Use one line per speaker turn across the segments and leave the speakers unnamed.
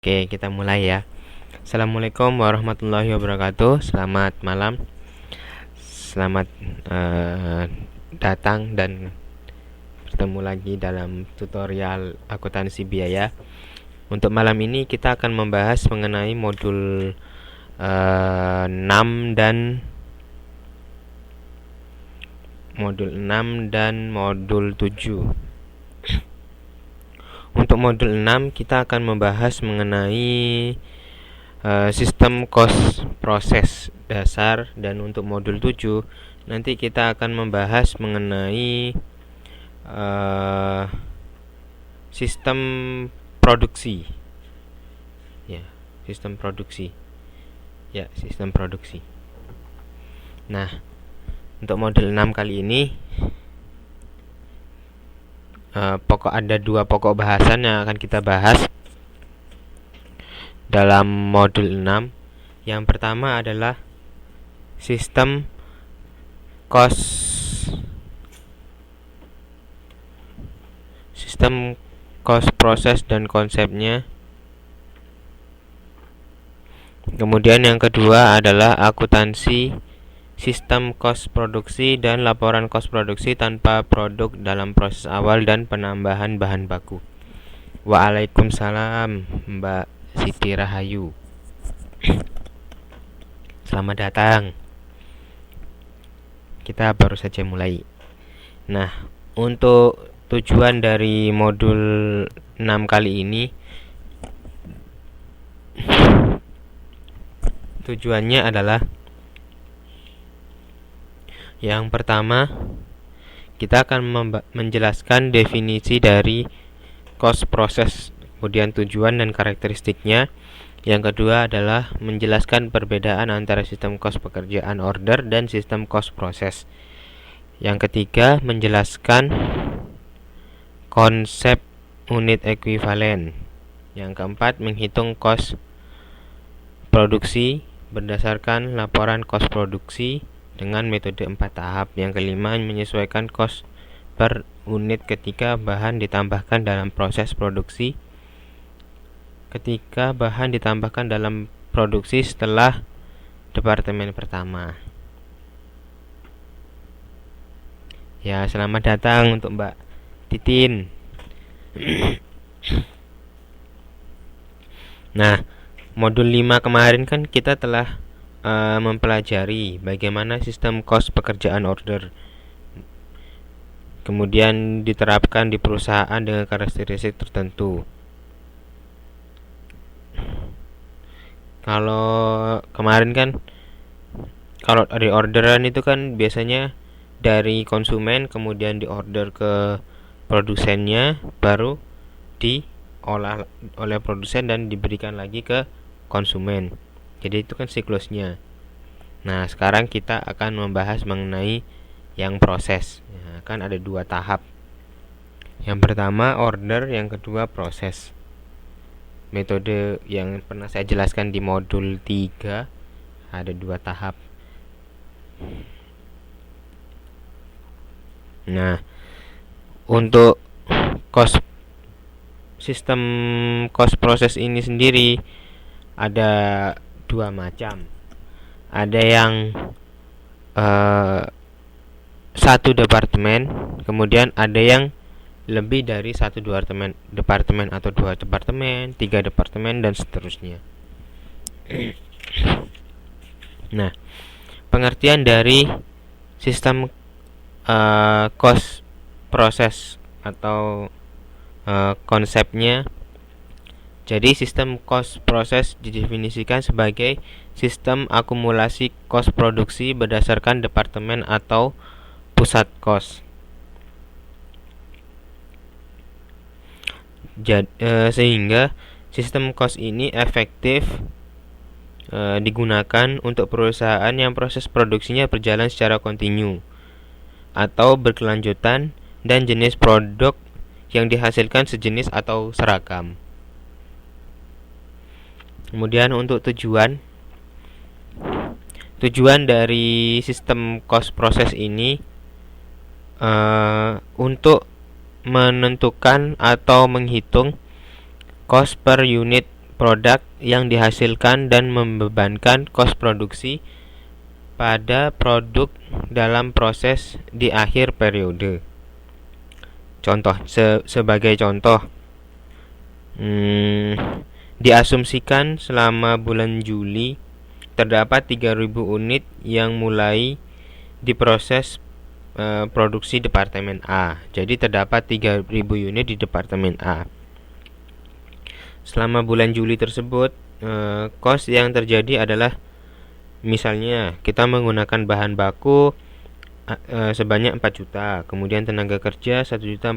Oke, kita mulai ya. Assalamualaikum warahmatullahi wabarakatuh. Selamat malam. Selamat datang dan bertemu lagi dalam tutorial akuntansi biaya. Untuk malam ini kita akan membahas mengenai modul 6 dan modul 7. Untuk modul 6 kita akan membahas mengenai sistem cost proses dasar, dan untuk modul 7 nanti kita akan membahas mengenai sistem produksi. Sistem produksi. Nah, untuk modul 6 kali ini ada dua pokok bahasan yang akan kita bahas dalam modul 6. Yang pertama adalah sistem cost proses dan konsepnya. Kemudian yang kedua adalah akuntansi sistem cost produksi dan laporan cost produksi tanpa produk dalam proses awal dan penambahan bahan baku. Waalaikumsalam, Mbak Siti Rahayu. Selamat datang. Kita baru saja mulai. Nah, untuk tujuan dari modul 6 kali ini, tujuannya adalah yang pertama, kita akan menjelaskan definisi dari cost proses, kemudian tujuan dan karakteristiknya. Yang kedua adalah menjelaskan perbedaan antara sistem cost pekerjaan order dan sistem cost proses. Yang ketiga, menjelaskan konsep unit ekuivalen. Yang keempat, menghitung cost produksi berdasarkan laporan cost produksi dengan metode 4 tahap. Yang kelima, menyesuaikan cost per unit ketika bahan ditambahkan dalam proses produksi. Ketika bahan ditambahkan dalam produksi setelah departemen pertama. Ya, selamat datang untuk Mbak Titin. Nah, modul 5 kemarin kan kita telah mempelajari bagaimana sistem cost pekerjaan order kemudian diterapkan di perusahaan dengan karakteristik tertentu. Kalau kemarin kan, kalau dari orderan itu kan biasanya dari konsumen kemudian diorder ke produsennya, baru diolah oleh produsen dan diberikan lagi ke konsumen. Jadi itu kan siklusnya. Nah, sekarang kita akan membahas mengenai yang proses. Nah, kan ada 2 tahap. Yang pertama order, yang kedua proses. Metode yang pernah saya jelaskan di modul 3 ada 2 tahap. Nah, untuk sistem cost proses ini sendiri ada 2 macam. Ada yang satu departemen, kemudian ada yang lebih dari satu departemen atau 2 departemen, 3 departemen, dan seterusnya. Nah, pengertian dari sistem cost proses atau konsepnya. Jadi sistem cost proses didefinisikan sebagai sistem akumulasi cost produksi berdasarkan departemen atau pusat cost. Sehingga sistem cost ini efektif digunakan untuk perusahaan yang proses produksinya berjalan secara kontinu atau berkelanjutan dan jenis produk yang dihasilkan sejenis atau seragam. Kemudian untuk tujuan dari sistem cost proses ini untuk menentukan atau menghitung cost per unit produk yang dihasilkan dan membebankan kos produksi pada produk dalam proses di akhir periode. Contoh, sebagai contoh, diasumsikan selama bulan Juli terdapat 3.000 unit yang mulai diproses produksi Departemen A. Jadi terdapat 3.000 unit di Departemen A. Selama bulan Juli tersebut, kos yang terjadi adalah, misalnya kita menggunakan bahan baku sebanyak 4 juta, kemudian tenaga kerja 1.450.000,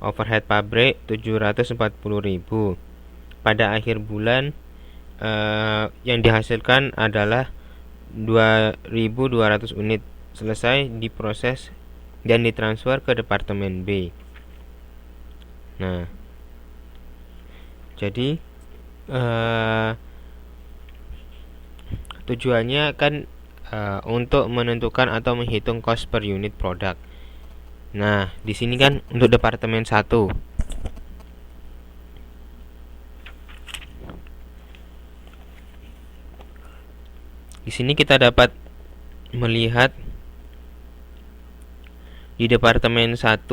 overhead pabrik 740.000. Pada akhir bulan yang dihasilkan adalah 2.200 unit, selesai diproses dan ditransfer ke Departemen B. Nah, jadi tujuannya kan untuk menentukan atau menghitung cost per unit produk. Nah, di sini kan untuk Departemen 1. Di sini kita dapat melihat di Departemen 1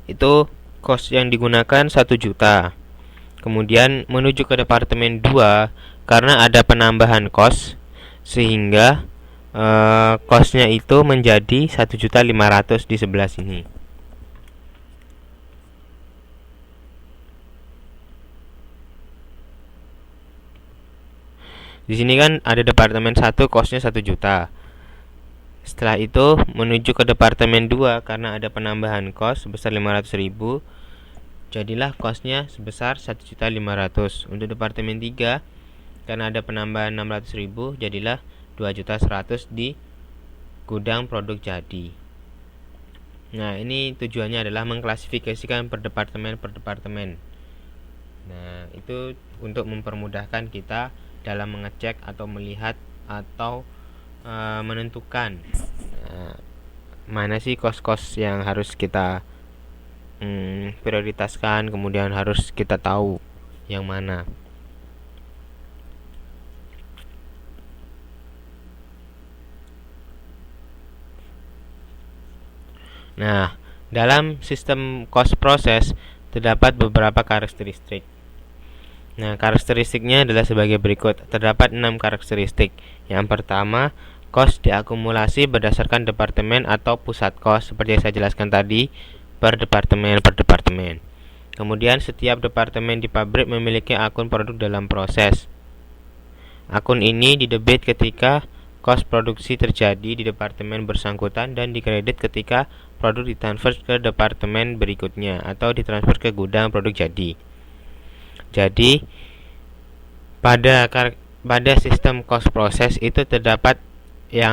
itu cost yang digunakan 1 juta. Kemudian menuju ke Departemen 2, karena ada penambahan cost sehingga costnya itu menjadi 1.500.000 di sebelah sini. Di sini kan ada Departemen 1 costnya 1 juta. Setelah itu menuju ke Departemen 2, karena ada penambahan cost sebesar 500.000, jadilah costnya sebesar 1.500.000. Untuk Departemen 3, karena ada penambahan 600.000, jadilah 2.100.000 di gudang produk jadi. Nah, ini tujuannya adalah mengklasifikasikan per departemen. Nah, itu untuk mempermudahkan kita dalam mengecek atau melihat atau menentukan mana sih kos-kos yang harus kita prioritaskan, kemudian harus kita tahu yang mana. Nah, dalam sistem cost process terdapat beberapa karakteristik. Nah, karakteristiknya adalah sebagai berikut. Terdapat 6 karakteristik. Yang pertama, cost diakumulasi berdasarkan departemen atau pusat cost, seperti yang saya jelaskan tadi, per departemen. Kemudian setiap departemen di pabrik memiliki akun produk dalam proses. Akun ini didebit ketika cost produksi terjadi di departemen bersangkutan dan dikredit ketika produk ditransfer ke departemen berikutnya atau ditransfer ke gudang produk jadi. Jadi pada sistem cost process itu terdapat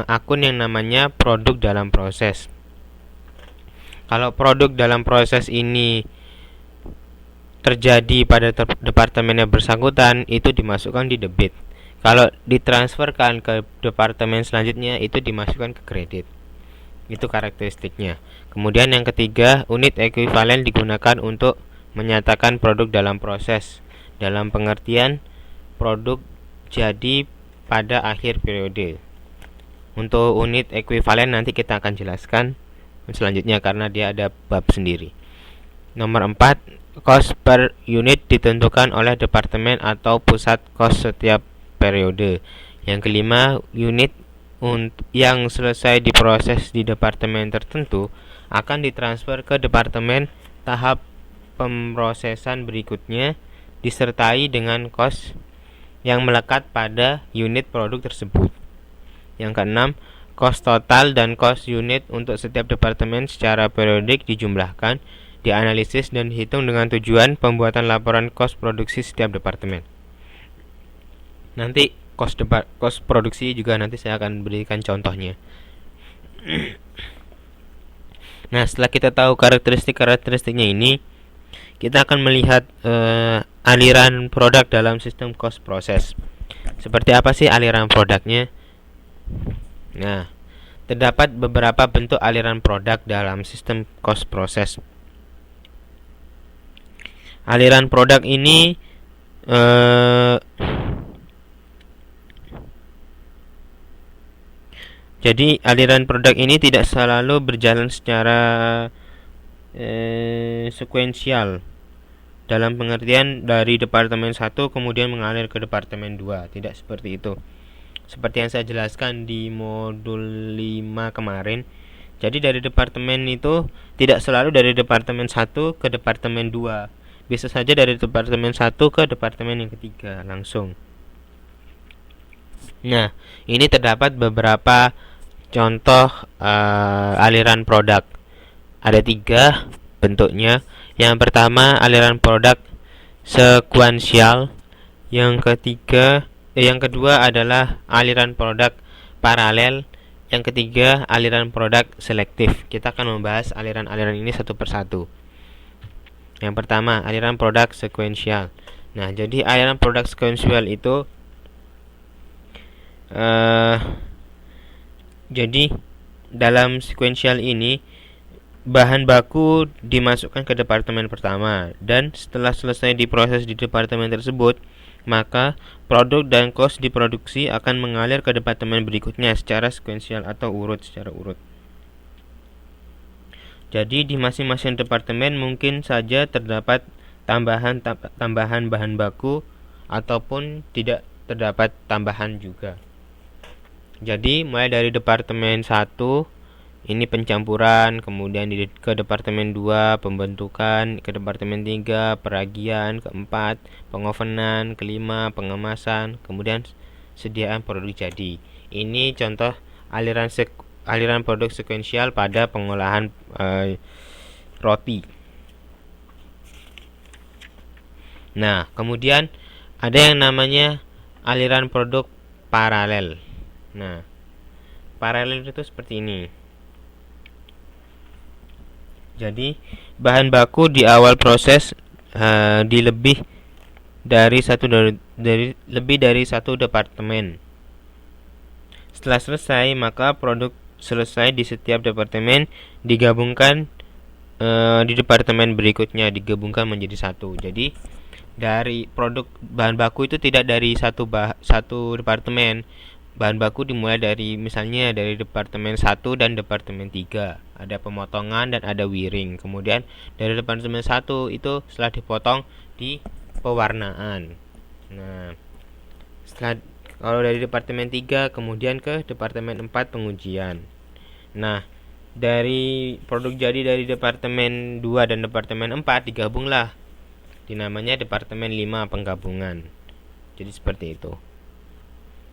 akun yang namanya produk dalam proses. Kalau produk dalam proses ini terjadi pada departemen yang bersangkutan, itu dimasukkan di debit. Kalau ditransferkan ke departemen selanjutnya, itu dimasukkan ke kredit. Itu karakteristiknya. Kemudian yang ketiga, unit ekuivalen digunakan untuk menyatakan produk dalam proses, dalam pengertian produk jadi pada akhir periode. Untuk unit ekuivalen nanti kita akan jelaskan selanjutnya karena dia ada bab sendiri. Nomor 4, cost per unit ditentukan oleh departemen atau pusat cost setiap periode. Yang kelima, unit yang selesai diproses di departemen tertentu akan ditransfer ke departemen tahap pemrosesan berikutnya, disertai dengan cost yang melekat pada unit produk tersebut. Yang keenam, cost total dan cost unit untuk setiap departemen secara periodik dijumlahkan, dianalisis dan dihitung dengan tujuan pembuatan laporan cost produksi setiap departemen. Nanti cost produksi juga nanti saya akan berikan contohnya. Nah, setelah kita tahu karakteristiknya ini, kita akan melihat aliran produk dalam sistem cost process. Seperti apa sih aliran produknya? Nah, terdapat beberapa bentuk aliran produk dalam sistem cost process. Aliran produk ini eh, jadi aliran produk ini tidak selalu berjalan secara sekuensial, dalam pengertian dari departemen 1 kemudian mengalir ke departemen 2. Tidak seperti itu. Seperti yang saya jelaskan di modul 5 kemarin. Jadi dari departemen itu tidak selalu dari departemen 1 ke departemen 2. Bisa saja dari departemen 1 ke departemen yang ketiga langsung. Nah, ini terdapat beberapa contoh aliran produk. Ada 3 bentuknya. Yang pertama aliran produk sekuensial. Yang kedua adalah aliran produk paralel. Yang ketiga aliran produk selektif. Kita akan membahas aliran-aliran ini satu persatu. Yang pertama aliran produk sekuensial. Nah, jadi aliran produk sekuensial itu jadi dalam sekuensial ini bahan baku dimasukkan ke departemen pertama, dan setelah selesai diproses di departemen tersebut, maka produk dan cost diproduksi akan mengalir ke departemen berikutnya secara sekuensial atau secara urut. Jadi di masing-masing departemen mungkin saja terdapat tambahan bahan baku ataupun tidak terdapat tambahan juga. Jadi mulai dari departemen 1 ini pencampuran, kemudian ke departemen 2 pembentukan, ke departemen 3 peragian, keempat pengovenan, kelima pengemasan, kemudian sediaan produk jadi. Ini contoh aliran produk sekuensial pada pengolahan roti. Nah, kemudian ada yang namanya aliran produk paralel. Nah, paralel itu seperti ini. Jadi bahan baku di awal proses di lebih dari satu departemen. Setelah selesai, maka produk selesai di setiap departemen digabungkan di departemen berikutnya, digabungkan menjadi satu. Jadi dari produk bahan baku itu tidak dari satu departemen. Bahan baku dimulai dari misalnya dari departemen 1 dan departemen 3. Ada pemotongan dan ada wiring. Kemudian dari departemen 1 itu setelah dipotong di pewarnaan. Nah, kalau dari departemen 3 kemudian ke departemen 4 pengujian. Nah, dari produk jadi dari departemen 2 dan departemen 4 digabunglah dinamanya departemen 5 penggabungan. Jadi seperti itu.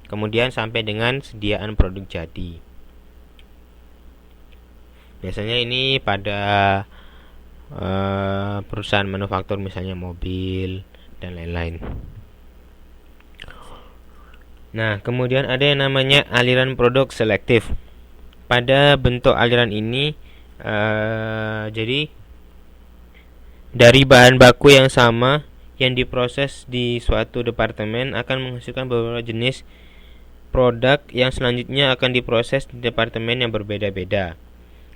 Kemudian sampai dengan sediaan produk jadi. Biasanya ini pada perusahaan manufaktur, misalnya mobil dan lain-lain. Nah, kemudian ada yang namanya aliran produk selektif. Pada bentuk aliran ini jadi dari bahan baku yang sama yang diproses di suatu departemen akan menghasilkan beberapa jenis produk yang selanjutnya akan diproses di departemen yang berbeda-beda.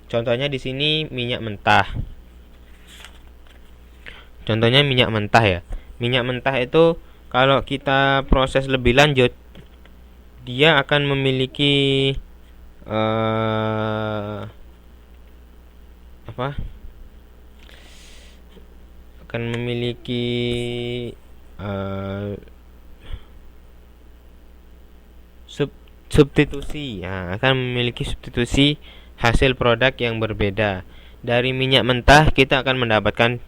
Contohnya di sini minyak mentah. Contohnya minyak mentah ya. Minyak mentah itu kalau kita proses lebih lanjut, dia akan memiliki akan memiliki substitusi, ya, akan memiliki substitusi hasil produk yang berbeda. Dari minyak mentah kita akan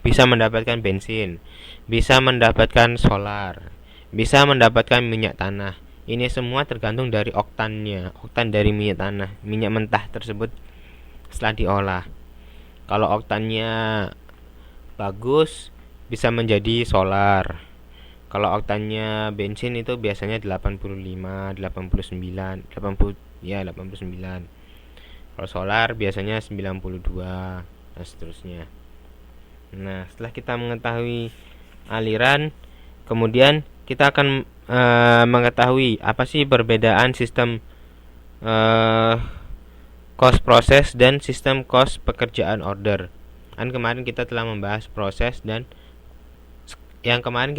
bisa mendapatkan bensin, bisa mendapatkan solar, bisa mendapatkan minyak tanah. Ini semua tergantung dari oktan dari minyak mentah tersebut setelah diolah. Kalau oktannya bagus, bisa menjadi solar. Kalau oktannya bensin itu biasanya 85, 89, 89. Kalau solar biasanya 92 dan seterusnya. Nah, setelah kita mengetahui aliran, kemudian kita akan mengetahui apa sih perbedaan sistem cost proses dan sistem cost pekerjaan order. Kan kemarin kita telah membahas proses, dan yang kemarin